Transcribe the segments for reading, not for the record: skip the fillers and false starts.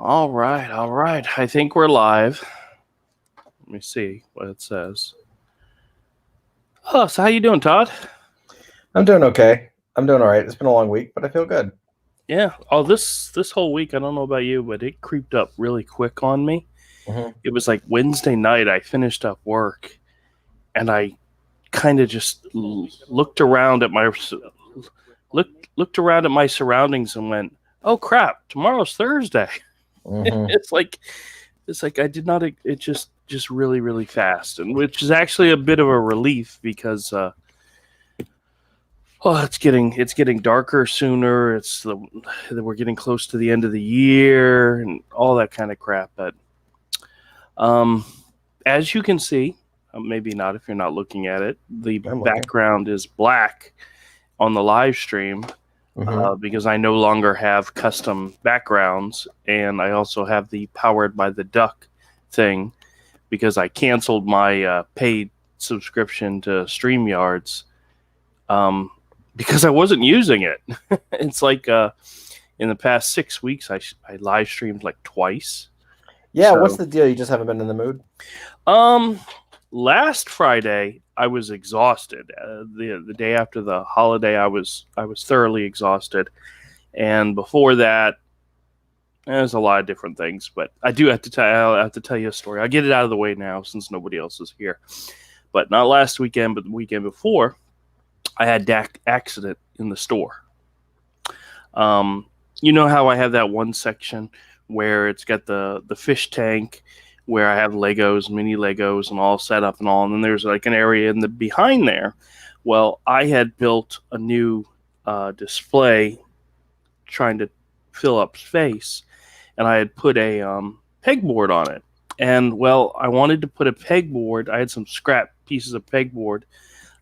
All right, all right. I think we're live. Let me see what it says. Oh, so how you doing, Todd? I'm doing okay. I'm doing all right. It's been a long week, but I feel good. Yeah. Oh, this whole week, I don't know about you, but it creeped up really quick on me. Hmm. It was like Wednesday night. I finished up work, and I kind of just looked around at my looked around at my surroundings and went, "Oh crap! Tomorrow's Thursday." Hmm. it's like it's like I did not. It just really fast, and which is actually a bit of a relief because it's getting darker sooner. We're getting close to the end of the year and all that kind of crap. But um, as you can see, maybe not if you're not looking at it, the I'm looking. background is black on the live stream Hmm. because I no longer have custom backgrounds, and I also have the powered by the duck thing because I canceled my paid subscription to StreamYards. Because I wasn't using it. It's like in the past 6 weeks, I live streamed like twice. Yeah, what's So, the deal? You just haven't been in the mood? um, last Friday I was exhausted. The day after the holiday, I was thoroughly exhausted, and before that, there's a lot of different things. But I do have to tell you a story. I'll get it out of the way now since nobody else is here. But not last weekend, but the weekend before, I had accident in the store. Um, you know how I have that one section where it's got the fish tank where I have Legos, mini Legos, and all set up and all, and then there's like an area in the behind there. Well, I had built a new display trying to fill up space, and I had put a pegboard on it. And well, I wanted to put a pegboard. I had some scrap pieces of pegboard.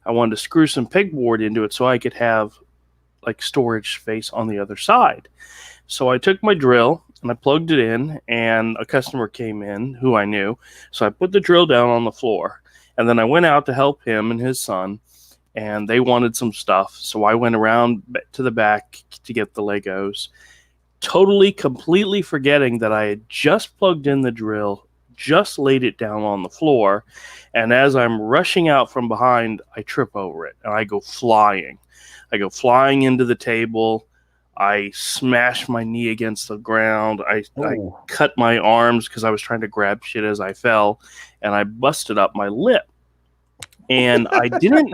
I wanted to screw some pegboard into it so I could have like storage space on the other side. So I took my drill and I plugged it in, and a customer came in who I knew. So I put the drill down on the floor, and then I went out to help him and his son, and they wanted some stuff. So I went around to the back to get the Legos, totally, completely forgetting that I had just plugged in the drill, just laid it down on the floor, and as I'm rushing out from behind, I trip over it and I go flying. I go flying into the table. I smash my knee against the ground. I Oh. cut my arms because I was trying to grab shit as I fell, and I busted up my lip. And I didn't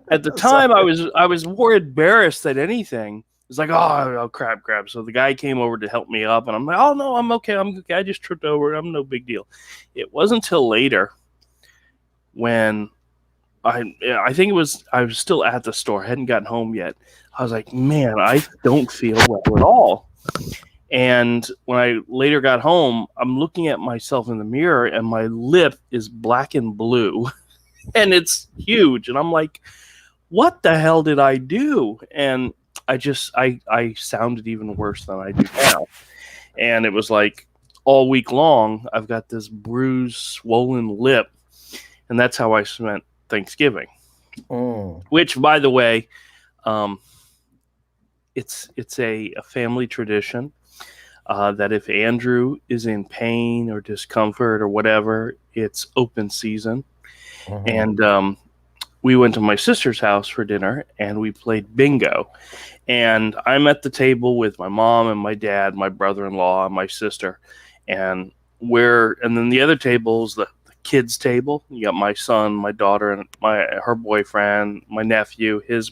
at the time. I Sorry. was more embarrassed than anything. It's like, oh crap. So the guy came over to help me up, and I'm like, oh no, I'm okay. I'm okay. I just tripped over. I'm no big deal. It wasn't until later when I think I was still at the store. I hadn't gotten home yet. I was like, man, I don't feel well at all. And when I later got home, I'm looking at myself in the mirror, and my lip is black and blue, and it's huge. And I'm like, what the hell did I do? And I sounded even worse than I do now. And it was like all week long, I've got this bruised, swollen lip, and that's how I spent Thanksgiving. Mm. Which, by the way, um, it's a family tradition that if Andrew is in pain or discomfort or whatever, it's open season. Hmm. And we went to my sister's house for dinner, and we played bingo. And I'm at the table with my mom and my dad, my brother-in-law, and my sister. And then the other table is the kids' table. You got my son, my daughter, and her boyfriend, my nephew, his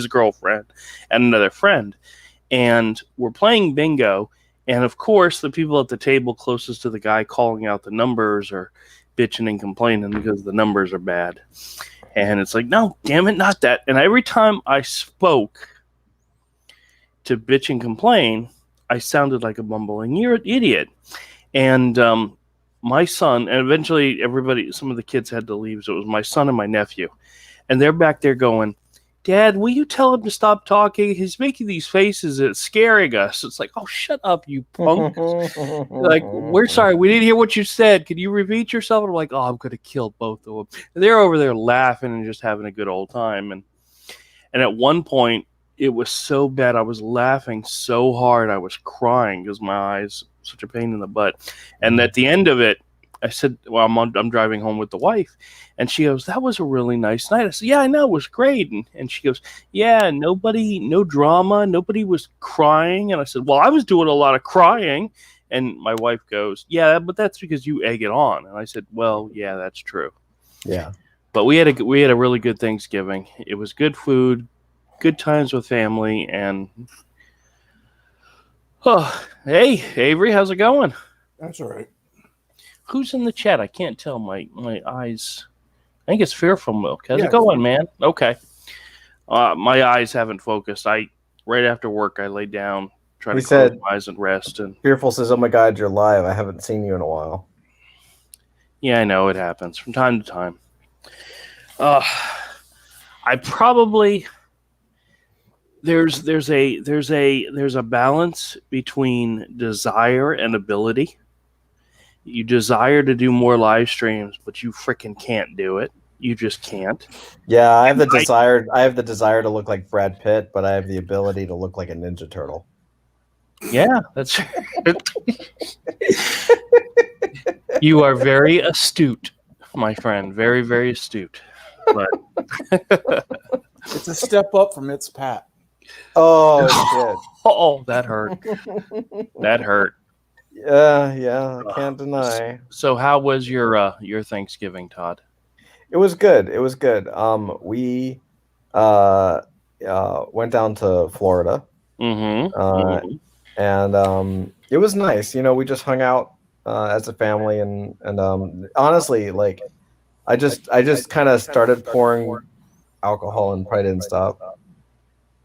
girlfriend, and another friend. And we're playing bingo. And of course, the people at the table closest to the guy calling out the numbers are bitching and complaining because the numbers are bad. And it's like, no, damn it, not that. And every time I spoke to bitch and complain, I sounded like a bumbling idiot. And my son, and eventually some of the kids had to leave, so it was my son and my nephew. And they're back there going, Dad, will you tell him to stop talking? He's making these faces. It's scaring us. It's like, oh, shut up, you punk. Like, we're sorry. We didn't hear what you said. Can you repeat yourself? And I'm like, oh, I'm going to kill both of them. And they're over there laughing and just having a good old time. And at one point, it was so bad. I was laughing so hard. I was crying because my eyes such a pain in the butt. And at the end of it, I said, well, I'm driving home with the wife. And she goes, that was a really nice night. I said, yeah, I know. It was great. And she goes, yeah, no drama. Nobody was crying. And I said, well, I was doing a lot of crying. And my wife goes, yeah, but that's because you egg it on. And I said, well, yeah, that's true. Yeah. But we had a really good Thanksgiving. It was good food, good times with family, and hey, Avery, how's it going? That's all right. Who's in the chat? I can't tell. My eyes. I think it's Fearful Milk. How's it going, man? Okay. My eyes haven't focused. Right after work, I laid down, tried to close my eyes and rest. And Fearful says, "Oh my God, you're live. I haven't seen you in a while." Yeah, I know it happens from time to time. I probably there's a balance between desire and ability. You desire to do more live streams, but you freaking can't do it. You just can't. Yeah, I have the desire to look like Brad Pitt, but I have the ability to look like a Ninja Turtle. Yeah, that's You are very astute, my friend. Very, very astute. But it's a step up from its Pat. Oh shit. Oh, that hurt. That hurt. Yeah, I can't deny. So how was your Thanksgiving, Todd? It was good. It was good. We went down to Florida. And it was nice. You know, we just hung out as a family, and honestly, like I just kind of started pouring alcohol and probably didn't stop.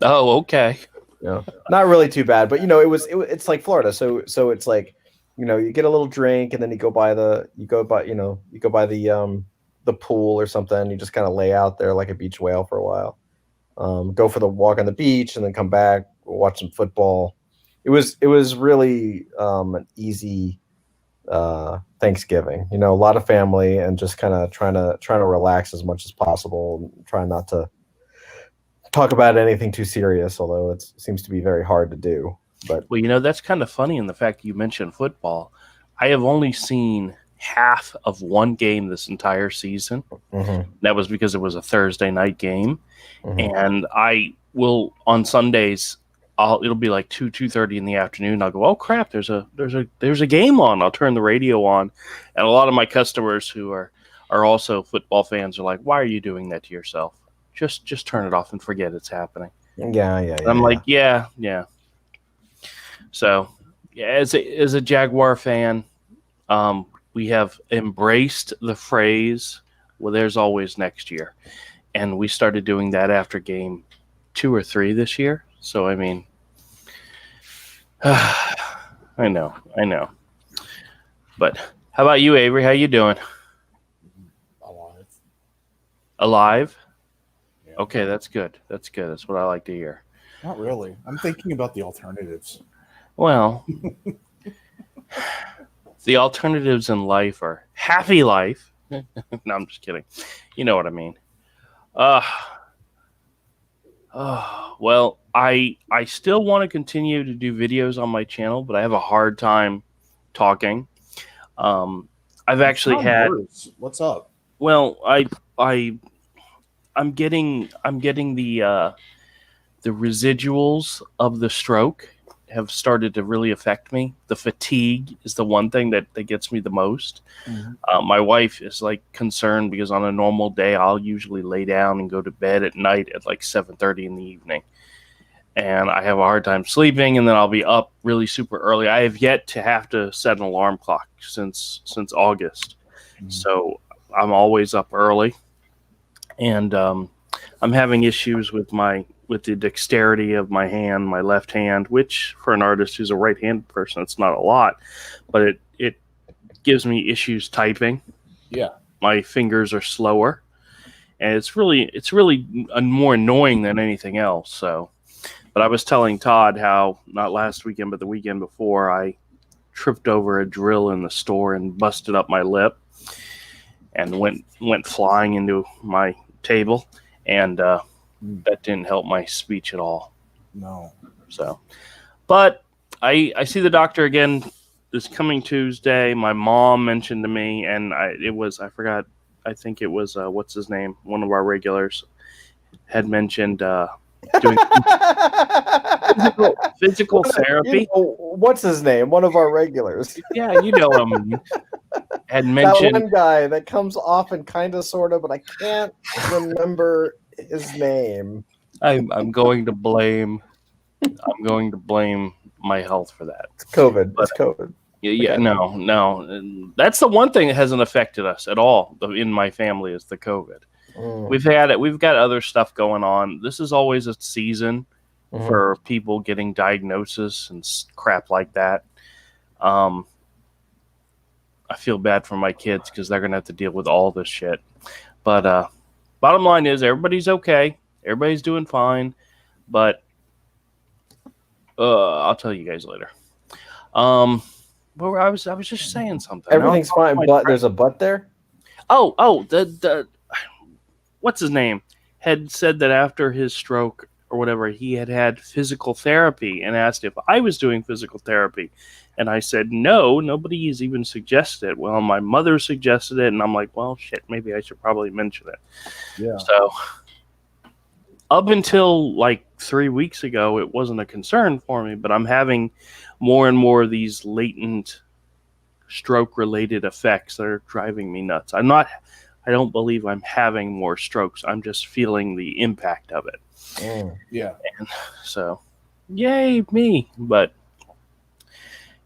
Oh, okay. Yeah, not really too bad, but you know, it's like Florida, so it's like, you know, you get a little drink and then you go by the pool or something. You just kind of lay out there like a beach whale for a while. Go for the walk on the beach and then come back, watch some football. It was really an easy Thanksgiving. You know, a lot of family and just kind of trying to relax as much as possible, and trying not to talk about anything too serious, although it seems to be very hard to do. But well, you know, that's kind of funny in the fact you mentioned football. I have only seen half of one game this entire season. That was because it was a Thursday night game. And I will, on Sundays, it'll be like 2:30 in the afternoon. I'll go, oh crap, there's a game on. I'll turn the radio on. And a lot of my customers who are also football fans are like, why are you doing that to yourself? Just turn it off and forget it's happening. Yeah. I'm like, yeah. So, yeah, as a Jaguar fan, we have embraced the phrase, well, there's always next year. And we started doing that after game 2 or 3 this year. So, I mean, I know. But how about you, Avery? How you doing? Alive? Yeah. Okay, that's good. That's what I like to hear. Not really. I'm thinking about the alternatives. Well, the alternatives in life are happy life. No, I'm just kidding. You know what I mean. Well, I still want to continue to do videos on my channel, but I have a hard time talking. I've actually had. What's up? Well, I'm getting the residuals of the stroke have started to really affect me. The fatigue is the one thing that gets me the most. My wife is like concerned because on a normal day, I'll usually lay down and go to bed at night at like 7:30 in the evening. And I have a hard time sleeping, and then I'll be up really super early. I have yet to have to set an alarm clock since August. So I'm always up early. And I'm having issues with the dexterity of my hand, my left hand, which for an artist who's a right-handed person, it's not a lot, but it gives me issues typing. Yeah, my fingers are slower, and it's really more annoying than anything else. So, but I was telling Todd how not last weekend, but the weekend before, I tripped over a drill in the store and busted up my lip, and went flying into my table, and that didn't help my speech at all. No. So, but I see the doctor again this coming Tuesday. My mom mentioned to me, and I forgot. I think it was what's his name? One of our regulars had mentioned doing physical therapy. What's his name? One of our regulars. Yeah, you know him. Had mentioned that one guy that comes often, kind of, sort of, but I can't remember his name. I'm going to blame my health for that. It's COVID. It's COVID. Yeah, no. That's the one thing that hasn't affected us at all in my family is the COVID. We've had it. We've got other stuff going on. This is always a season for people getting diagnosis and crap like that. I feel bad for my kids because they're gonna have to deal with all this shit. But bottom line is everybody's okay. Everybody's doing fine. But I'll tell you guys later. Well, I was just saying something. Everything's fine, but there's a but there. The what's his name had said that after his stroke or whatever, he had physical therapy and asked if I was doing physical therapy. And I said, no, nobody has even suggested it. Well, my mother suggested it, and I'm like, well, shit, maybe I should probably mention it. Yeah. So up until like 3 weeks ago, it wasn't a concern for me, but I'm having more and more of these latent stroke-related effects that are driving me nuts. I don't believe I'm having more strokes. I'm just feeling the impact of it. Yeah. And so, yay me. But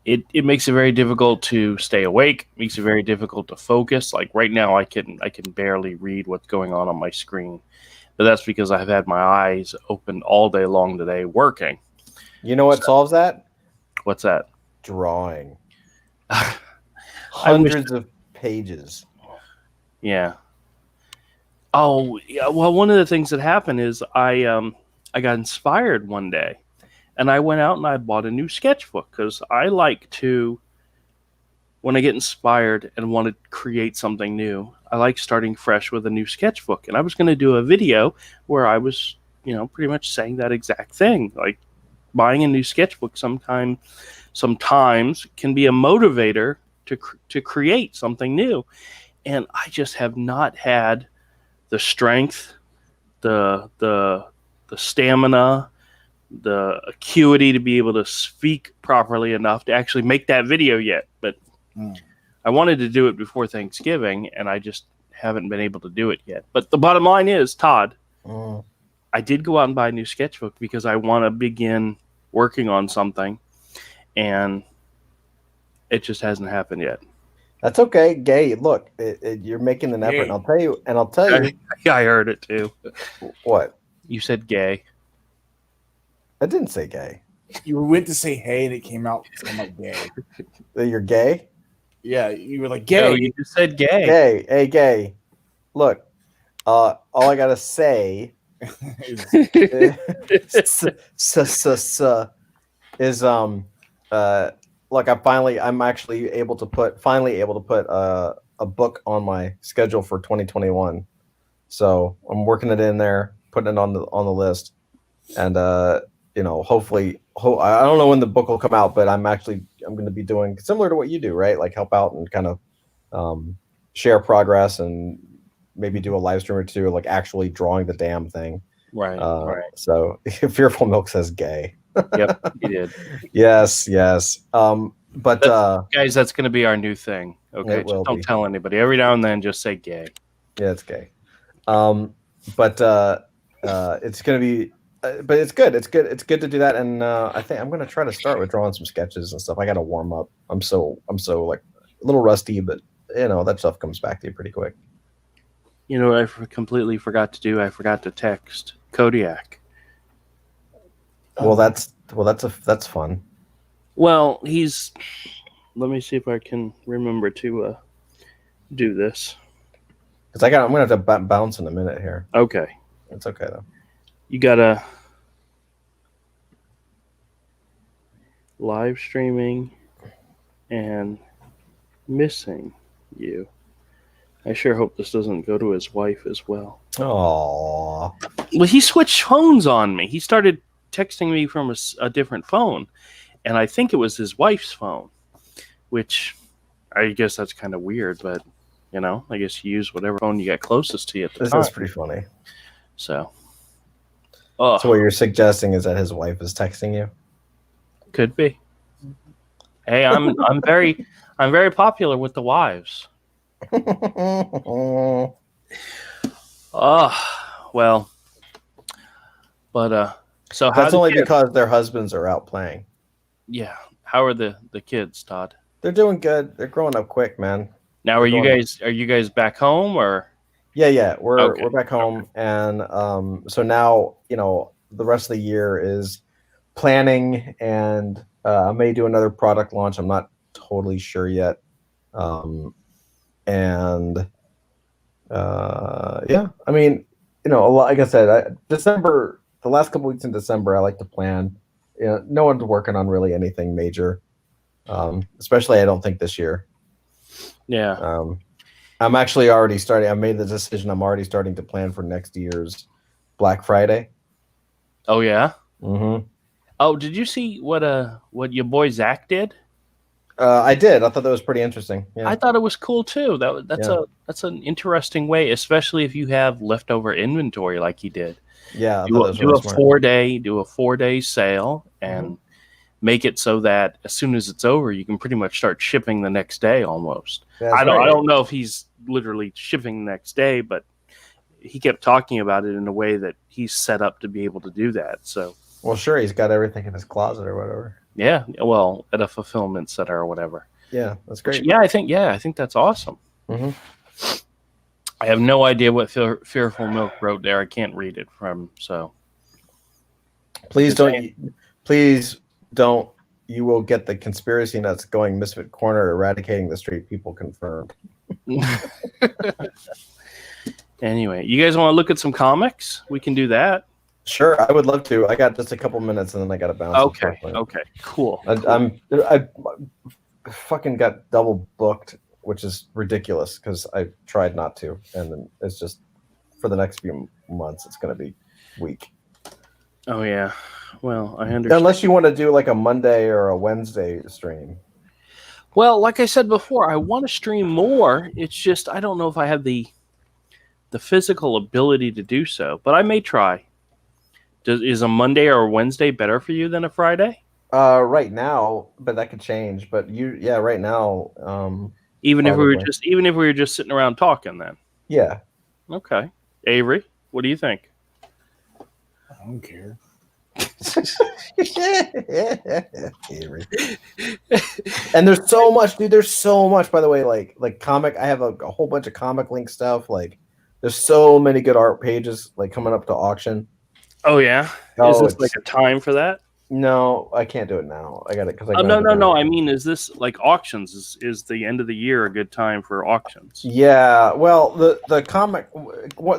it makes it very difficult to stay awake. It makes it very difficult to focus. Like right now, I can barely read what's going on my screen. But that's because I've had my eyes open all day long today working. You know what solves that? What's that? Drawing. Hundreds of pages. Yeah. Oh, yeah. Well, one of the things that happened is I got inspired one day, and I went out and I bought a new sketchbook because I like to, when I get inspired and want to create something new, I like starting fresh with a new sketchbook. And I was going to do a video where I was, pretty much saying that exact thing. Like buying a new sketchbook sometimes can be a motivator to create something new. And I just have not had the strength, the stamina, the acuity to be able to speak properly enough to actually make that video yet. But I wanted to do it before Thanksgiving, and I just haven't been able to do it yet. But the bottom line is, Todd, I did go out and buy a new sketchbook because I want to begin working on something, and it just hasn't happened yet. That's okay, Gay. Look, you're making an effort, and I'll tell you. I heard it too. What? You said gay. I didn't say gay. You went to say hey, and it came out gay. You're gay? Yeah, you were like gay. No, you just said gay. Gay. Hey, gay. Look, all I gotta say is look, I'm actually able to put a book on my schedule for 2021. So I'm working it in there, putting it on the list, and hopefully, I don't know when the book will come out, but I'm going to be doing similar to what you do, right? Like help out and kind of share progress and maybe do a live stream or two, like actually drawing the damn thing. Right. So Fearful Milk says gay. Yep, he did. Yes. But guys, that's going to be our new thing. Okay, just don't tell anybody. Every now and then, just say gay. Yeah, it's gay. But it's going to be. But it's good. It's good. It's good to do that. And I think I'm going to try to start with drawing some sketches and stuff. I got to warm up. I'm so like a little rusty, but that stuff comes back to you pretty quick. I completely forgot to do. I forgot to text Kodiak. Well, that's fun. Well, let me see if I can remember to do this. Because I'm gonna have to bounce in a minute here. Okay. It's okay though. You gotta live streaming and missing you. I sure hope this doesn't go to his wife as well. Aww. Well, he switched phones on me. He started texting me from a different phone, and I think it was his wife's phone, which I guess that's kind of weird, but I guess you use whatever phone you got closest to you at the time. This is pretty funny. So, so what you're suggesting is that his wife is texting you? Could be. Hey, I'm very popular with the wives. Well, but so that's only because their husbands are out playing. Yeah. How are the kids, Todd? They're doing good. They're growing up quick, man. Now, are you guys back home or? Yeah, we're back home, and so now the rest of the year is planning, and I may do another product launch. I'm not totally sure yet, and yeah, I mean, like I said, December, the last couple weeks in December, I like to plan. No one's working on really anything major, especially I don't think this year. Yeah. I'm actually already starting. I made the decision. I'm already starting to plan for next year's Black Friday. Oh yeah. Mm-hmm. Oh, did you see what your boy Zach did? I did. I thought that was pretty interesting. Yeah. I thought it was cool too. That's an interesting way, especially if you have leftover inventory like he did. Yeah. Do a 4-day sale and make it so that as soon as it's over, you can pretty much start shipping the next day almost. I don't know if he's literally shipping the next day, but he kept talking about it in a way that he's set up to be able to do that. So, well, sure, he's got everything in his closet or whatever. Yeah, well, at a fulfillment center or whatever. Yeah, that's great. I think that's awesome. Mm-hmm. I have no idea what Fearful Milk wrote there. I can't read it from so. Please don't. You will get the conspiracy nuts going Misfit Corner, eradicating the street people confirmed. Anyway, you guys want to look at some comics? We can do that. Sure, I would love to. I got just a couple minutes and then I got to bounce. Okay, cool. I fucking got double booked, which is ridiculous because I tried not to, and then it's just for the next few months it's going to be weak. Oh yeah. Well, I understand. Unless you want to do like a Monday or a Wednesday stream. Well, like I said before, I want to stream more. It's just I don't know if I have the physical ability to do so, but I may try. Is a Monday or a Wednesday better for you than a Friday? Right now, but that could change. But right now. Even if we were just sitting around talking, then. Yeah. Okay, Avery, what do you think? I don't care. And there's so much, dude. There's so much, by the way. Like comic. I have a whole bunch of comic link stuff. Like, there's so many good art pages like coming up to auction. Oh yeah. Is this like a time for that? No, I can't do it now. I got it because no. I mean, is this like auctions? Is the end of the year a good time for auctions? Yeah. Well, the comic.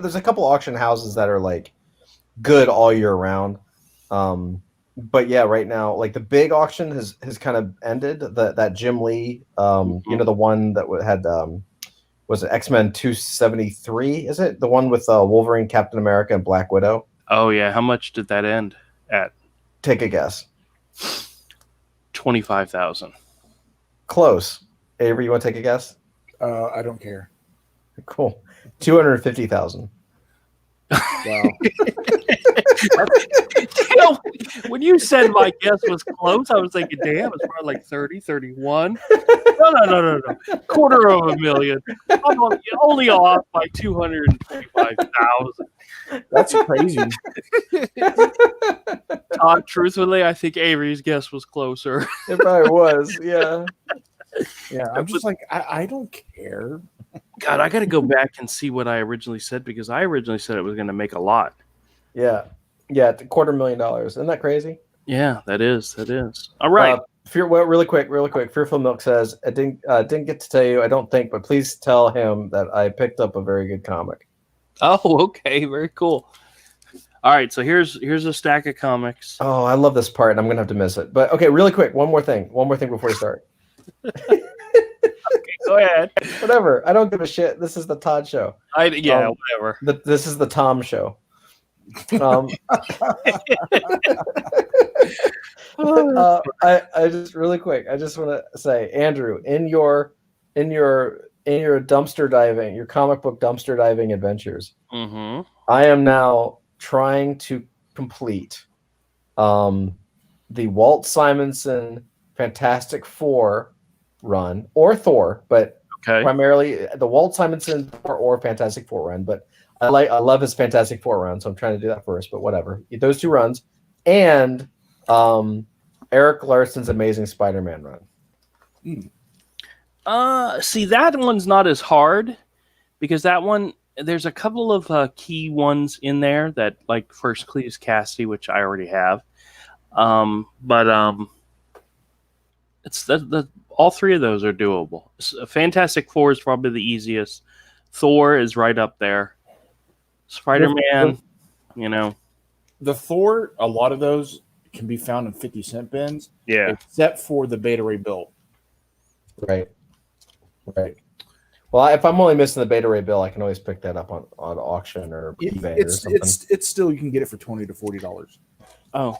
There's a couple auction houses that are like good all year round. But yeah, right now, like the big auction has kind of ended. That Jim Lee, the one that had was it X-Men 273? Is it the one with Wolverine, Captain America, and Black Widow? Oh yeah. How much did that end at? Take a guess. 25,000. Close. Avery, you want to take a guess? I don't care. Cool. 250,000. Wow. When you said my guess was close, I was thinking, damn, it's probably like 30, 31. No. $250,000. I'm only off by 225,000. That's crazy. Truthfully, I think Avery's guess was closer. It probably was, yeah. Yeah, I'm just like, I don't care. God, I got to go back and see what I originally said because I originally said it was going to make a lot. Yeah, $250,000. Isn't that crazy? Yeah, that is. All right. Really quick. Fearful Milk says, I didn't get to tell you, I don't think, but please tell him that I picked up a very good comic. Oh, okay, very cool. All right, so here's a stack of comics. Oh, I love this part, and I'm gonna have to miss it. But okay, really quick, one more thing before we start. Okay, go ahead. Whatever, I don't give a shit. This is the Todd show. Whatever. This is the Tom show. I just really quick. I just want to say, Andrew, in your dumpster diving, your comic book dumpster diving adventures, I am now trying to complete the Walt Simonson Fantastic Four run, or Thor, but primarily the Walt Simonson or Fantastic Four run. But I love his Fantastic Four run, so I'm trying to do that first. But whatever, those two runs, and Eric Larson's Amazing Spider-Man run. See, that one's not as hard because that one, there's a couple of key ones in there that, like First Cletus Cassidy, which I already have. It's the all three of those are doable. Fantastic Four is probably the easiest. Thor is right up there. Spider-Man, the Thor, a lot of those can be found in 50-cent bins. Yeah. Except for the Beta Ray Bill. Right. Well, if I'm only missing the Beta Ray Bill, I can always pick that up on auction or eBay or something. It's still, you can get it for $20 to $40. Oh,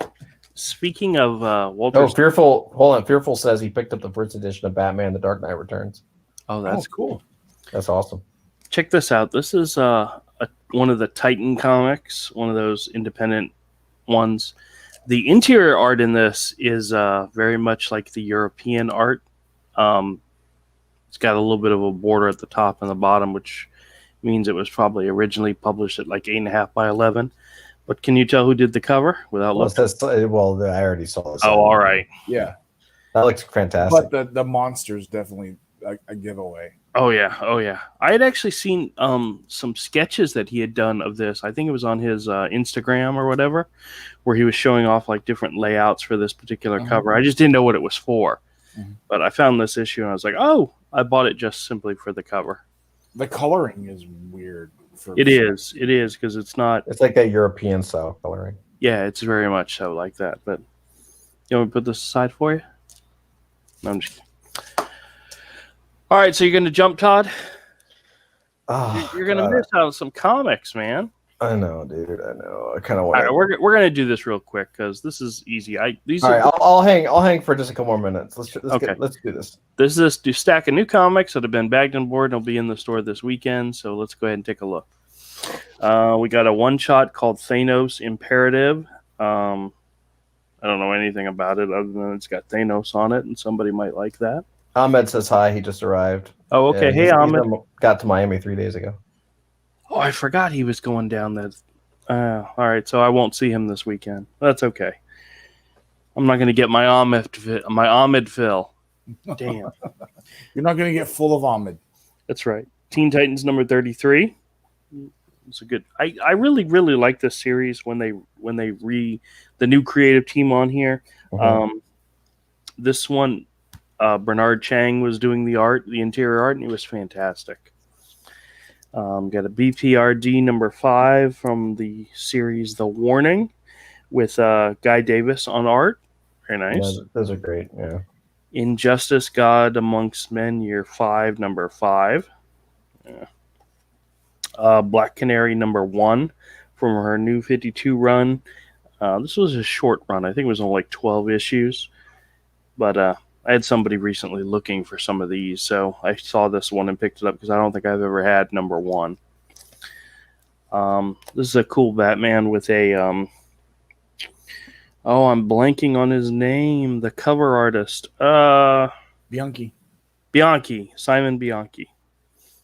speaking of Walter. Fearful says he picked up the first edition of Batman: The Dark Knight Returns. Oh, that's cool. That's awesome. Check this out. This is one of the Titan comics, one of those independent ones. The interior art in this is very much like the European art. It's got a little bit of a border at the top and the bottom, which means it was probably originally published at like 8.5 by 11. But can you tell who did the cover without looking? I already saw this. Oh, all right. Yeah. That looks fantastic. But the monster's definitely a giveaway. Oh yeah. I had actually seen some sketches that he had done of this. I think it was on his Instagram or whatever, where he was showing off like different layouts for this particular cover. I just didn't know what it was for. But I found this issue and I was like, oh, I bought it just simply for the cover. The coloring is weird. It is because it's not. It's like a European style coloring. Yeah, it's very much so like that. But you want me to put this aside for you? No, I'm just kidding. All right, so you're going to jump, Todd? Oh, you're going to miss out on some comics, man. I know, dude. I know. I kind of want. All right, we're going to do this real quick because this is easy. I'll hang for just a couple more minutes. Let's do this. This is a stack of new comics that have been bagged on board and will be in the store this weekend. So let's go ahead and take a look. We got a one-shot called Thanos Imperative. I don't know anything about it other than it's got Thanos on it, and somebody might like that. Ahmed says hi. He just arrived. Oh, okay. Hey, Ahmed. Got to Miami 3 days ago. Oh, I forgot he was going down that. All right, so I won't see him this weekend. That's okay. I'm not going to get my Ahmed fill. Damn. You're not going to get full of Ahmed. That's right. Teen Titans number 33. It's a good. I really like this series when they the new creative team on here. This one, Bernard Chang was doing the interior art, and he was fantastic. Got a BPRD number 5 from the series The Warning with Guy Davis on art. Very nice. Yeah, those are great. Yeah. Injustice, God Amongst Men, Year 5, number 5. Yeah. Black Canary number 1 from her new 52 run. This was a short run. I think it was only like 12 issues. But I had somebody recently looking for some of these, so I saw this one and picked it up because I don't think I've ever had number 1. This is a cool Batman with a I'm blanking on his name. The cover artist, Bianchi, Simon Bianchi.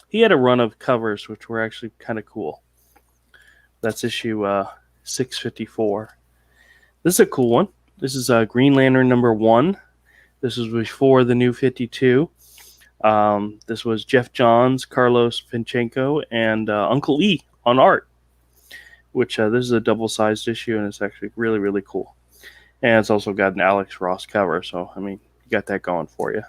He had a run of covers which were actually kind of cool. That's issue 654. This is a cool one. This is Green Lantern number 1. This was before the new 52. This was Jeff Johns, Carlos Pacheco, and Uncle E on art, which this is a double-sized issue, and it's actually really, really cool. And it's also got an Alex Ross cover, so, I mean, you got that going for you.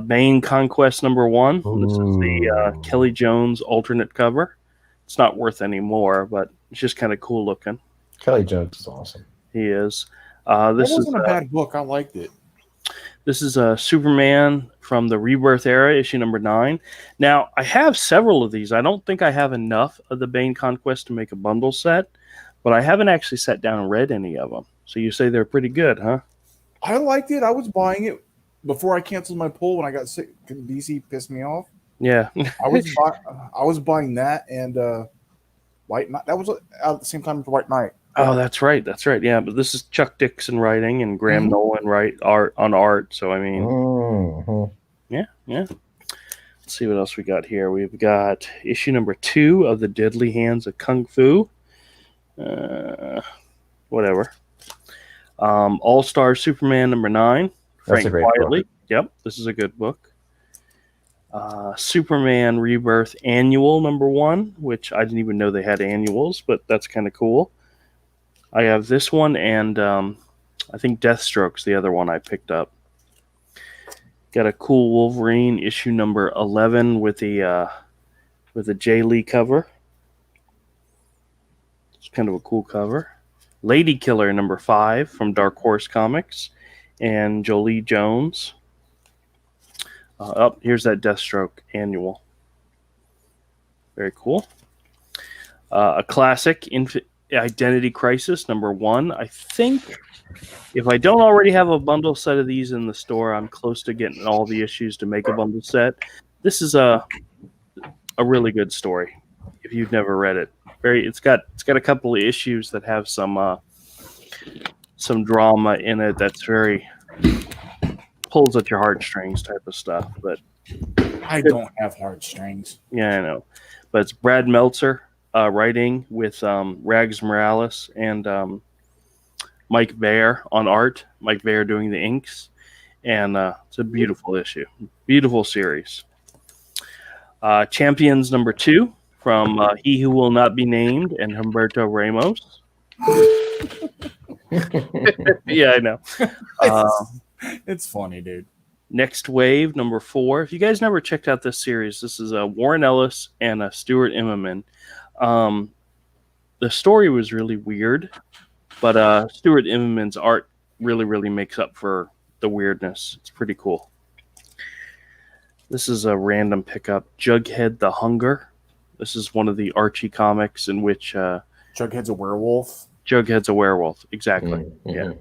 Bane Conquest number 1. This is the Kelly Jones alternate cover. It's not worth any more, but it's just kind of cool looking. Kelly Jones is awesome. He is. This wasn't a bad book. I liked it. This is Superman from the Rebirth era, issue number 9. Now, I have several of these. I don't think I have enough of the Bane Conquest to make a bundle set, but I haven't actually sat down and read any of them. So you say they're pretty good, huh? I liked it. I was buying it before I canceled my pull when I got sick. DC pissed me off. Yeah. I was buying that and White Knight. That was out at the same time for White Knight. Oh, that's right. That's right. Yeah, but this is Chuck Dixon writing and Graham Nolan art. So I mean, yeah. Let's see what else we got here. We've got issue number 2 of the Deadly Hands of Kung Fu. Whatever. All-Star Superman number 9. Frank Quietly. Book. Yep, this is a good book. Superman Rebirth Annual number 1, which I didn't even know they had annuals, but that's kind of cool. I have this one, and I think Deathstroke's the other one I picked up. Got a cool Wolverine issue number 11 with a Jay Lee cover. It's kind of a cool cover. Lady Killer number 5 from Dark Horse Comics and Jolie Jones. Here's that Deathstroke annual. Very cool. A classic Identity Crisis number 1. I think if I don't already have a bundle set of these in the store, I'm close to getting all the issues to make a bundle set. This is a really good story if you've never read it. It's got a couple of issues that have some drama in it that's very pulls at your heartstrings type of stuff. But I don't have heartstrings. Yeah, I know. But it's Brad Meltzer writing with Rags Morales and Mike Baer on art. Mike Baer doing the inks. And it's a beautiful issue. Beautiful series. Champions number 2 from He Who Will Not Be Named and Humberto Ramos. Yeah, I know. It's funny, dude. Next Wave number 4. If you guys never checked out this series, this is Warren Ellis and Stuart Immonen. The story was really weird, but Stuart Immonen's art really makes up for the weirdness. It's pretty cool. This is a random pickup. Jughead the Hunger. This is one of the Archie comics in which Jughead's a werewolf. Jughead's a werewolf. Exactly. Yeah.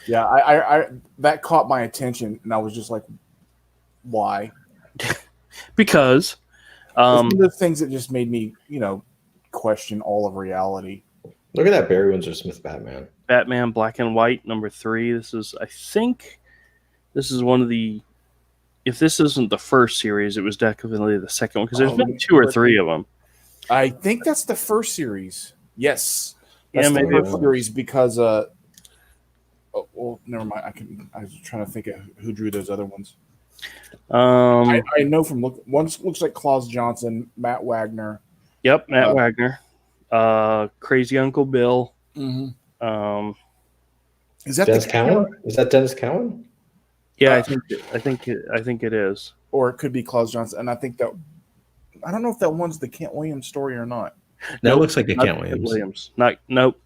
Yeah, I that caught my attention, and I was just like, "Why?" Because it's one of the things that just made me, question all of reality. Look at that Barry Windsor Smith Batman. Batman Black and White number 3. I think this is one of the. If this isn't the first series, it was definitely the second one because there's been 2 or 3 of them. I think that's the first series. Yes, that's the first series because. Well, never mind. I was trying to think of who drew those other ones. I know from one looks like Klaus Johnson, Matt Wagner. Yep, Matt Wagner. Crazy Uncle Bill. Mm-hmm. Is that Dennis Cowan? Is that Dennis Cowan? Yeah, I think it is. Or it could be Klaus Johnson, and I think that I don't know if that one's the Kent Williams story or not. That looks like a Kent Williams. Nope.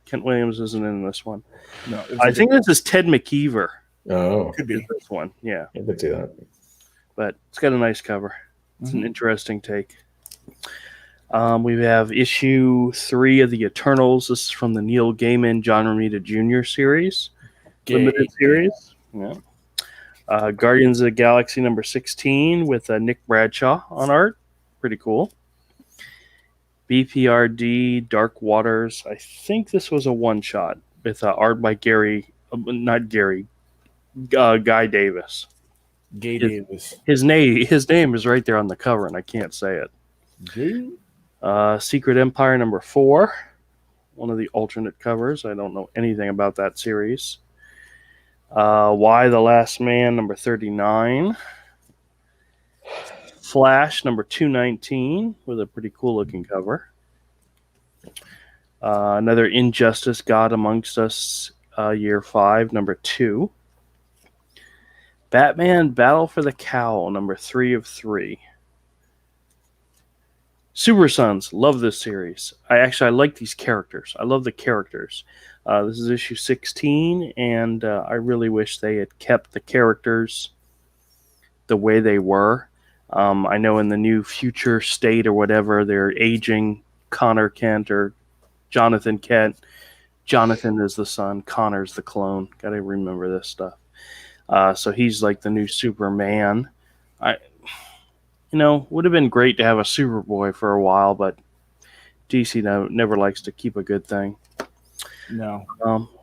Kent Williams isn't in this one. No, I think this is Ted McKeever. Oh, could be this one. Yeah, I could see that. But it's got a nice cover. It's an interesting take. We have issue 3 of the Eternals. This is from the Neil Gaiman, John Romita Jr. series, limited series. Yeah. Guardians of the Galaxy number 16 with Nick Bradshaw on art. Pretty cool. BPRD Dark Waters. I think this was a one-shot with art by Guy Davis. His name is right there on the cover, and I can't say it. Secret Empire number 4. One of the alternate covers. I don't know anything about that series. Why the Last Man number 39. Flash number 219 with a pretty cool looking cover. Another Injustice God Amongst Us year 5 number 2. Batman Battle for the Cowl number 3 of 3. Super Sons, love this series. I like these characters. I love the characters. This is issue 16, and I really wish they had kept the characters the way they were. I know in the new future state or whatever, they're aging Connor Kent or Jonathan Kent. Jonathan is the son. Connor's the clone. Got to remember this stuff. So he's like the new Superman. Would have been great to have a Superboy for a while, but DC never likes to keep a good thing. No.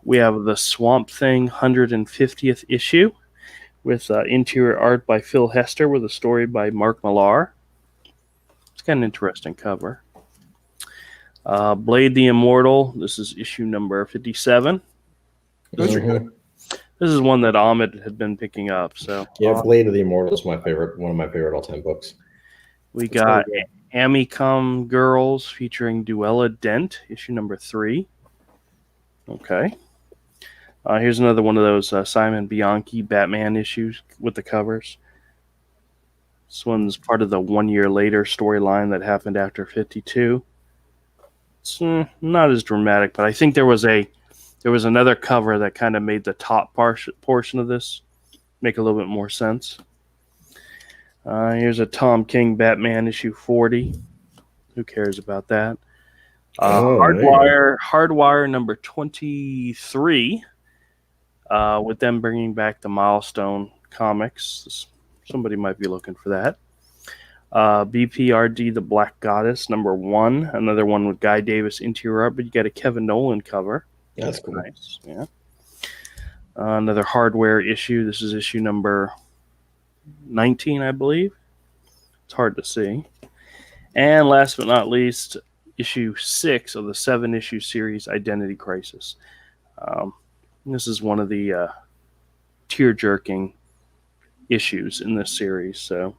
We have the Swamp Thing 150th issue with interior art by Phil Hester with a story by Mark Millar. It's got an interesting cover. Blade the Immortal. This is issue number 57. Those are good. This is one that Ahmed had been picking up. So yeah, Blade of the Immortal is one of my favorite all-time books. We got Amicom Girls featuring Duella Dent, issue number 3. Okay. Here's another one of those Simon Bianchi Batman issues with the covers. This one's part of the 1 year later storyline that happened after 52. It's not as dramatic, but I think there was another cover that kind of made the top portion of this make a little bit more sense. Here's a Tom King Batman issue 40. Who cares about that? Hardwire number 23. With them bringing back the Milestone comics. Somebody might be looking for that. BPRD, The Black Goddess, number 1. Another one with Guy Davis interior art, but you got a Kevin Nolan cover. That's cool. Nice. Yeah. Another Hardware issue. This is issue number 19, I believe. It's hard to see. And last but not least, issue 6 of the 7-issue series, Identity Crisis. This is one of the tear-jerking issues in this series. So,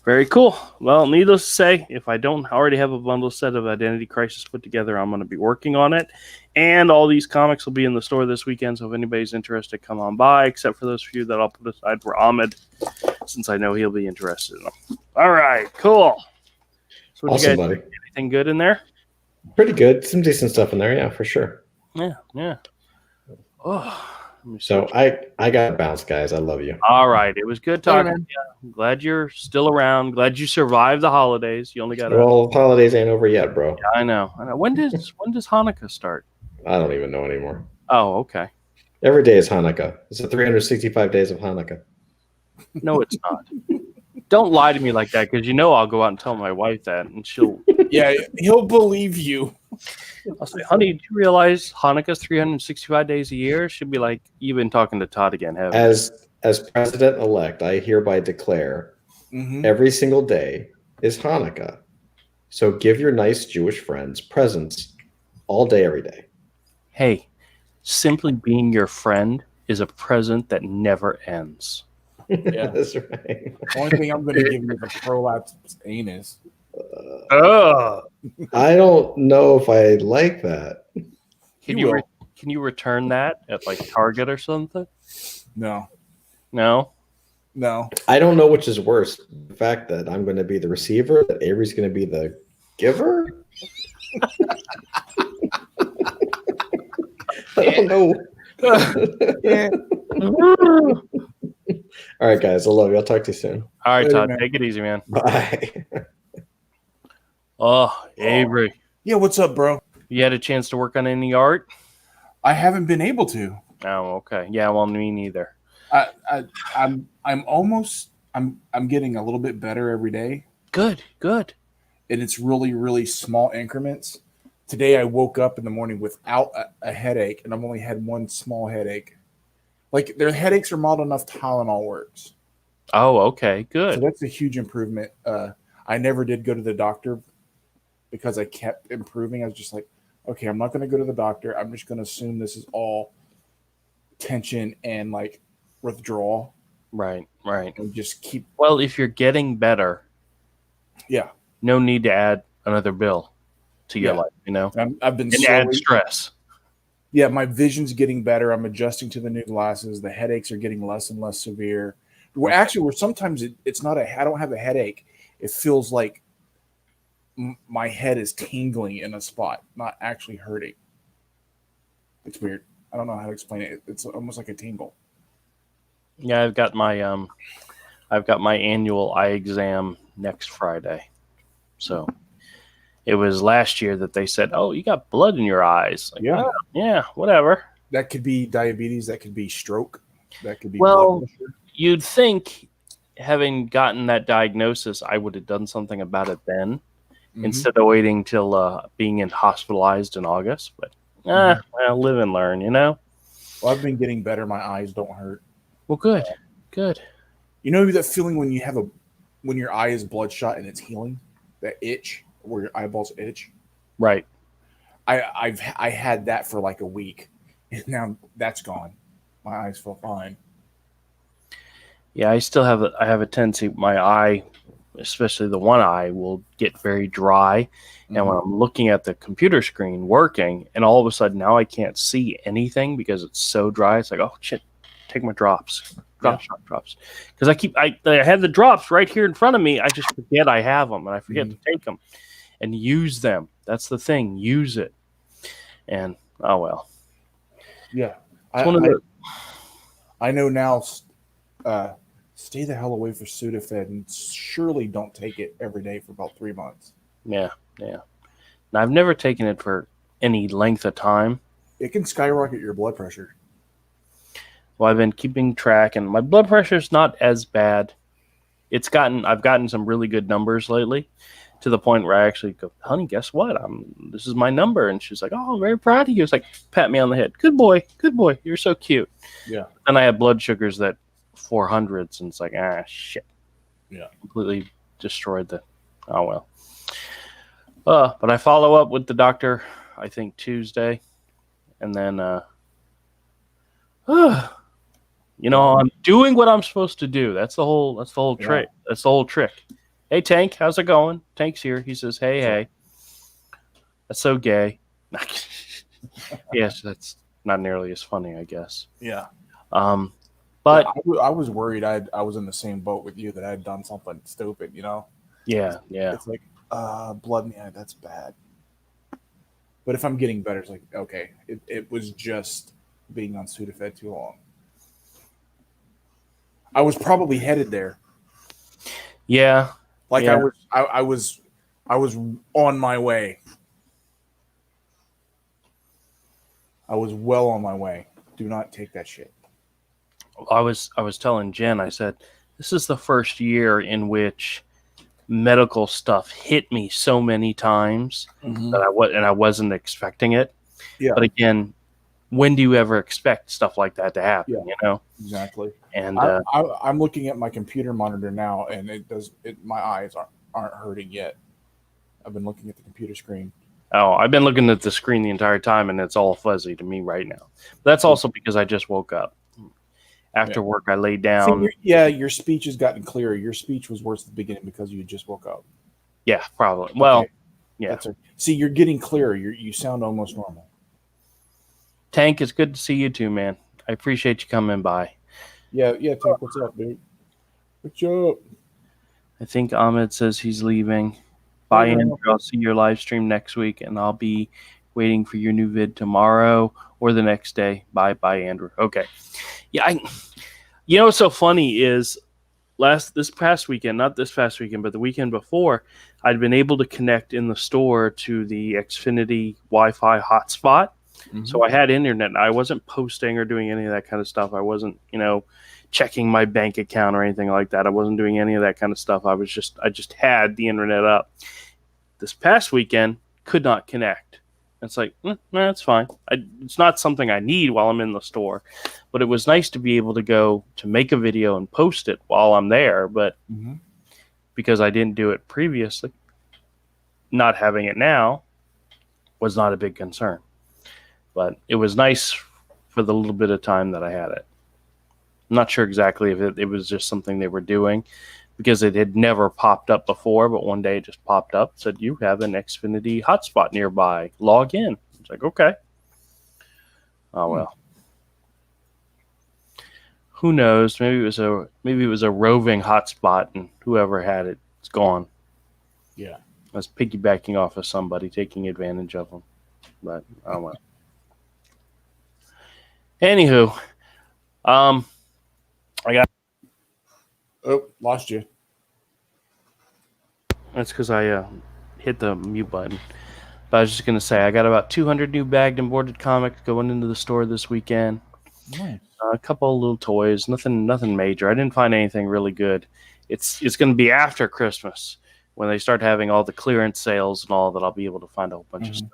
very cool. Well, needless to say, if I don't already have a bundle set of Identity Crisis put together, I'm going to be working on it. And all these comics will be in the store this weekend, so if anybody's interested, come on by, except for those few that I'll put aside for Ahmed, since I know he'll be interested in them. All right, cool. So awesome, buddy. Anything good in there? Pretty good. Some decent stuff in there, yeah, for sure. Yeah. Oh, so I got to bounce, guys. I love you. All right. It was good talking to you. I'm glad you're still around. Glad you survived the holidays. You only got the holidays ain't over yet, bro. Yeah, I know. When does Hanukkah start? I don't even know anymore. Oh, okay. Every day is Hanukkah. It's the 365 days of Hanukkah. No, it's not. Don't lie to me like that, because I'll go out and tell my wife that, and she'll. Yeah, he'll believe you. I'll say, honey, do you realize Hanukkah's 365 days a year? She'll be like, you've been talking to Todd again, haven't you? As president-elect, I hereby declare every single day is Hanukkah. So give your nice Jewish friends presents all day, every day. Hey, simply being your friend is a present that never ends. Yeah, that's right. The only thing I'm going to give you is a prolapsed anus. I don't know if I like that. Can you return that at like Target or something? No. I don't know which is worse. The fact that I'm going to be the receiver, that Avery's going to be the giver. I don't know. All right, guys. I love you. I'll talk to you soon. All right, Todd. Take it easy, man. Bye. Oh, Avery. Yeah, what's up, bro? You had a chance to work on any art? I haven't been able to. Oh, okay. Yeah, well, me neither. I'm getting a little bit better every day. Good. And it's really, really small increments. Today I woke up in the morning without a headache, and I've only had one small headache. Like, their headaches are mild enough, Tylenol works. Oh, okay, good. So that's a huge improvement. I never did go to the doctor because I kept improving. I was just like, okay, I'm not going to go to the doctor. I'm just going to assume this is all tension and like withdrawal. Right. And just keep. Well, if you're getting better, yeah, no need to add another bill to your life. I've been and add stress. Yeah, my vision's getting better. I'm adjusting to the new glasses. The headaches are getting less and less severe. Where sometimes it's not I don't have a headache. It feels like my head is tingling in a spot, not actually hurting. It's weird. I don't know how to explain it. It's almost like a tingle. Yeah, I've got my I've got my annual eye exam next Friday. So it was last year that they said, "Oh, you got blood in your eyes." Like, Yeah. oh, yeah, whatever. That could be diabetes. That could be stroke. That could be Well, blood pressure. You'd think, having gotten that diagnosis, I would have done something about it then, instead of waiting till being hospitalized in August. But well, live and learn, you know. Well, I've been getting better. My eyes don't hurt. Well, good, good. You know that feeling when you have when your eye is bloodshot and it's healing, that itch where your eyeballs itch. Right. I had that for like a week, and now that's gone. My eyes feel fine. Yeah, I have a tendency. My eye, especially the one eye, will get very dry, and when I'm looking at the computer screen working, and all of a sudden now I can't see anything because it's so dry. It's like, oh shit, take my drops. Drops. Because I had the drops right here in front of me. I just forget I have them, and I forget to take them and use them. That's the thing. Use it. And oh well. Yeah, I know now. Stay the hell away from Sudafed, and surely don't take it every day for about 3 months. Yeah. Now, I've never taken it for any length of time. It can skyrocket your blood pressure. Well, I've been keeping track, and my blood pressure is not as bad. I've gotten some really good numbers lately, to the point where I actually go, honey, guess what? This is my number. And she's like, oh, I'm very proud of you. It's like, pat me on the head. Good boy. You're so cute. Yeah. And I had blood sugars that 400s, and it's like, shit. Yeah. Completely destroyed oh well. But I follow up with the doctor, I think Tuesday. And then, I'm doing what I'm supposed to do. That's the whole trick. Yeah. That's the whole trick. Hey, Tank, how's it going? Tank's here. He says, hey. That's so gay. Yes, that's not nearly as funny, I guess. Yeah. But I was worried I was in the same boat with you, that I had done something stupid, you know? Yeah. It's like, blood in the eye, that's bad. But if I'm getting better, it's like, okay, it was just being on Sudafed too long. I was probably headed there. Yeah. Like I was on my way. I was well on my way. Do not take that shit. I was telling Jen, I said, this is the first year in which medical stuff hit me so many times that I wasn't expecting it. Yeah. But again, when do you ever expect stuff like that to happen? Yeah, you know? Exactly. And I'm looking at my computer monitor now, and my eyes aren't hurting yet. I've been looking at the computer screen. Oh, I've been looking at the screen the entire time, and it's all fuzzy to me right now. But that's also because I just woke up. After work, I laid down. Your speech has gotten clearer. Your speech was worse at the beginning because you just woke up. Yeah, probably. Well, yeah. See, you're getting clearer. You sound almost normal. Tank, it's good to see you too, man. I appreciate you coming by. Yeah, Tank, what's up, dude? What's up? I think Ahmed says he's leaving. Bye, Andrew. I'll see your live stream next week, and I'll be waiting for your new vid tomorrow or the next day. Bye, Andrew. Okay. Yeah, what's so funny is this past weekend, not this past weekend, but the weekend before, I'd been able to connect in the store to the Xfinity Wi-Fi hotspot. Mm-hmm. So I had internet. I wasn't posting or doing any of that kind of stuff. I wasn't, checking my bank account or anything like that. I wasn't doing any of that kind of stuff. I just had the internet up. This past weekend, could not connect. It's like, that's fine. It's not something I need while I'm in the store, but it was nice to be able to go to make a video and post it while I'm there. But because I didn't do it previously, not having it now was not a big concern. But it was nice for the little bit of time that I had it. I'm not sure exactly if it was just something they were doing, because it had never popped up before, but one day it just popped up, said, you have an Xfinity hotspot nearby. Log in. It's like, okay. Oh, well. Who knows? Maybe it was a roving hotspot, and whoever had it, it's gone. Yeah. I was piggybacking off of somebody, taking advantage of them. But, oh, well. Anywho, I got Oh, lost you. That's because I hit the mute button. But I was just going to say, I got about 200 new bagged and boarded comics going into the store this weekend. Nice. A couple of little toys, nothing major. I didn't find anything really good. It's going to be after Christmas when they start having all the clearance sales and all that. I'll be able to find a whole bunch of stuff.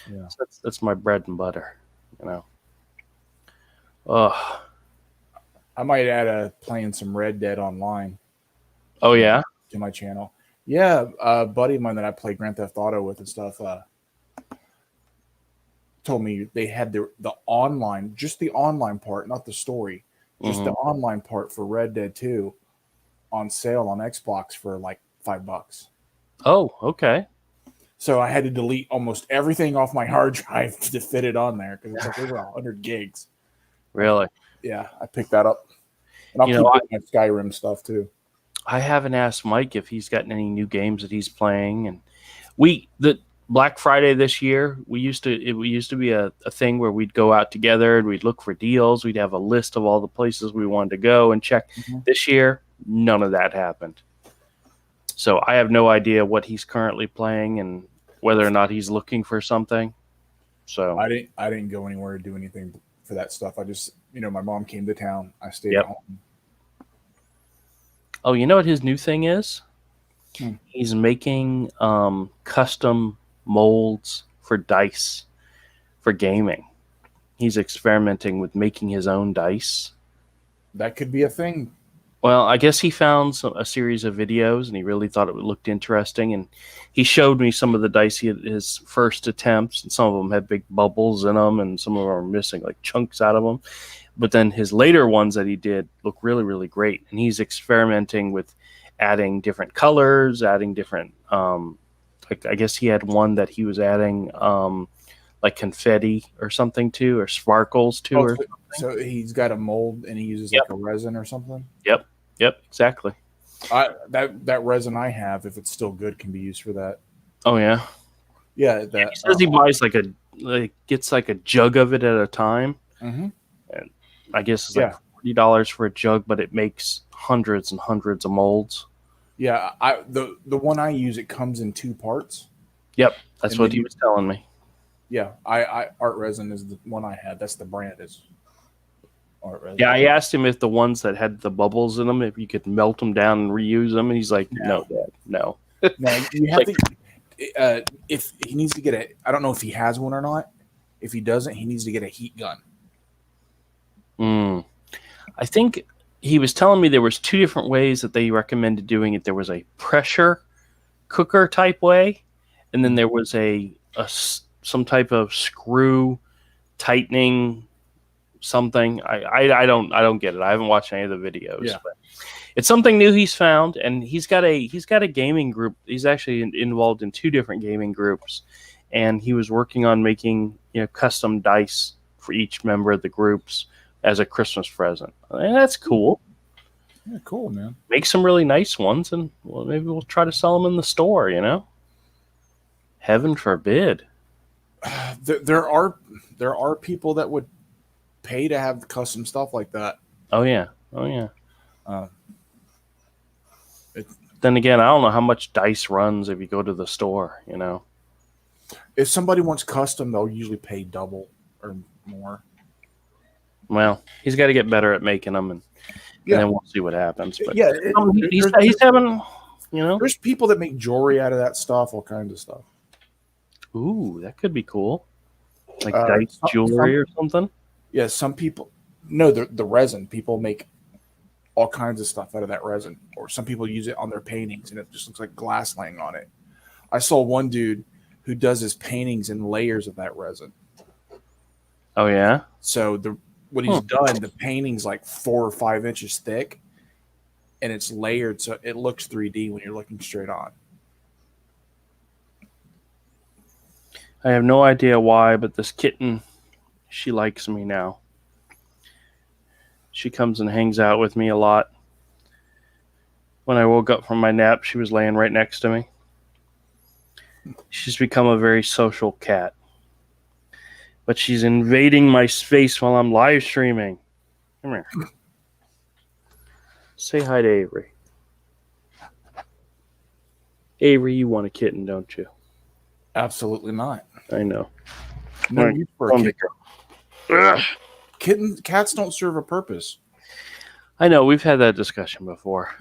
Yeah, So that's my bread and butter, you know. Ugh. I might add playing some Red Dead Online. Oh yeah, to my channel. Yeah, a buddy of mine that I play Grand Theft Auto with and stuff told me they had the online, just the online part, not the story, just the online part for Red Dead 2 on sale on Xbox for like $5. Oh, okay. So I had to delete almost everything off my hard drive to fit it on there because it's like over 100 gigs. Really? Yeah, I picked that up. And I'll keep my Skyrim stuff too. I haven't asked Mike if he's gotten any new games that he's playing, and the Black Friday this year, it used to be a thing where we'd go out together and we'd look for deals. We'd have a list of all the places we wanted to go and check. This year, none of that happened. So I have no idea what he's currently playing and whether or not he's looking for something. So I didn't go anywhere to do anything for that stuff. I just, my mom came to town. I stayed at home. Oh, you know what his new thing is? He's making custom molds for dice for gaming. He's experimenting with making his own dice. That could be a thing. Well, I guess he found a series of videos and he really thought it looked interesting. And he showed me some of the dice his first attempts, and some of them had big bubbles in them, and some of them are missing like chunks out of them. But then his later ones that he did look really, really great. And he's experimenting with adding different colors, adding different, I guess he had one that he was adding like confetti or something to, or sparkles to. Or so he's got a mold and he uses like a resin or something? Yep, exactly. That resin I have, if it's still good, can be used for that. Oh, yeah? Yeah. He says he buys gets like a jug of it at a time. Mm-hmm. And I guess it's like $40 for a jug, but it makes hundreds and hundreds of molds. Yeah, the one I use, it comes in 2 parts. Yep, that's what he was telling me. Yeah, I Art Resin is the one I had. That's the brand is Art Resin. Yeah, I asked him if the ones that had the bubbles in them, if you could melt them down and reuse them, and he's like, "No, Dad, no." No, you have to. If he needs to get I don't know if he has one or not. If he doesn't, he needs to get a heat gun. I think he was telling me there was 2 different ways that they recommended doing it. There was a pressure cooker type way, and then there was some type of screw tightening something. I don't get it. I haven't watched any of the videos. Yeah. But it's something new he's found, and he's got a gaming group. He's actually involved in 2 different gaming groups, and he was working on making custom dice for each member of the groups as a Christmas present. And that's cool. Yeah, cool, man. Make some really nice ones, and maybe we'll try to sell them in the store. Heaven forbid. There are people that would pay to have custom stuff like that. Oh yeah. Then again, I don't know how much dice runs if you go to the store. If somebody wants custom, they'll usually pay double or more. Well, he's got to get better at making them, and then we'll see what happens. But yeah, he's having, there's people that make jewelry out of that stuff, all kinds of stuff. Ooh, that could be cool. Like dice jewelry or something. Yeah, some people. No, the resin. People make all kinds of stuff out of that resin, or some people use it on their paintings, and it just looks like glass laying on it. I saw one dude who does his paintings in layers of that resin. Oh yeah. So what he's done, the painting's like 4 or 5 inches thick, and it's layered so it looks 3D when you're looking straight on. I have no idea why, but this kitten, she likes me now. She comes and hangs out with me a lot. When I woke up from my nap, she was laying right next to me. She's become a very social cat. But she's invading my space while I'm live streaming. Come here. Say hi to Avery. Avery, you want a kitten, don't you? Absolutely not. I know. No Right. use for a kitten. Cats don't serve a purpose. I know. We've had that discussion before.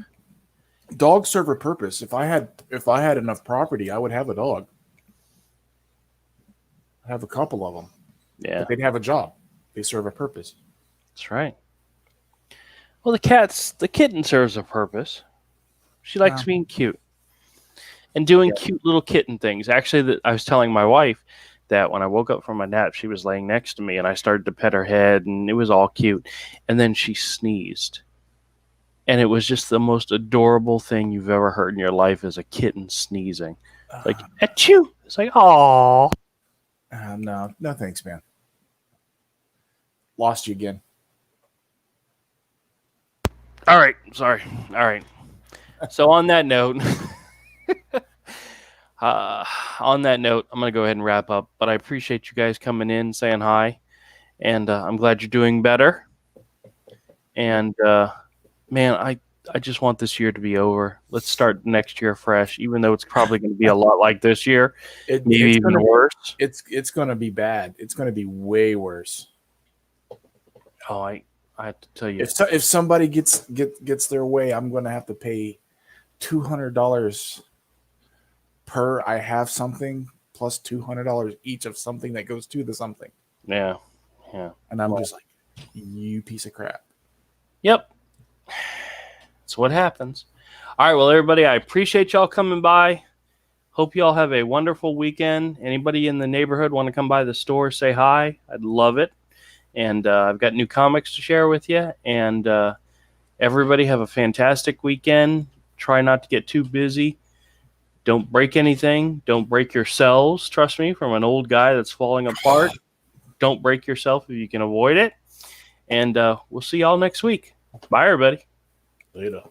Dogs serve a purpose. If I had enough property, I would have a dog. I have a couple of them. Yeah. But they'd have a job. They serve a purpose. That's right. Well, the kitten serves a purpose. She likes being cute and doing cute little kitten things. Actually, I was telling my wife that when I woke up from my nap, she was laying next to me, and I started to pet her head, and it was all cute. And then she sneezed. And it was just the most adorable thing you've ever heard in your life, is a kitten sneezing. Like, achoo! It's like, aww. No thanks, man. Lost you again. All right. Sorry. All right. So on that note, I'm going to go ahead and wrap up. But I appreciate you guys coming in, saying hi. And I'm glad you're doing better. And, man, I just want this year to be over. Let's start next year fresh, even though it's probably going to be a lot like this year. Maybe even worse. It's going to be bad. It's going to be way worse. Oh, I have to tell you. If somebody gets their way, I'm going to have to pay $200 per I have something, plus $200 each of something that goes to the something. Yeah. And I'm just like, you piece of crap. Yep. That's what happens. All right, well, everybody, I appreciate y'all coming by. Hope y'all have a wonderful weekend. Anybody in the neighborhood want to come by the store, say hi. I'd love it. And I've got new comics to share with you. And everybody have a fantastic weekend. Try not to get too busy. Don't break anything. Don't break yourselves. Trust me, from an old guy that's falling apart. Don't break yourself if you can avoid it. And we'll see y'all next week. Bye, everybody. Later.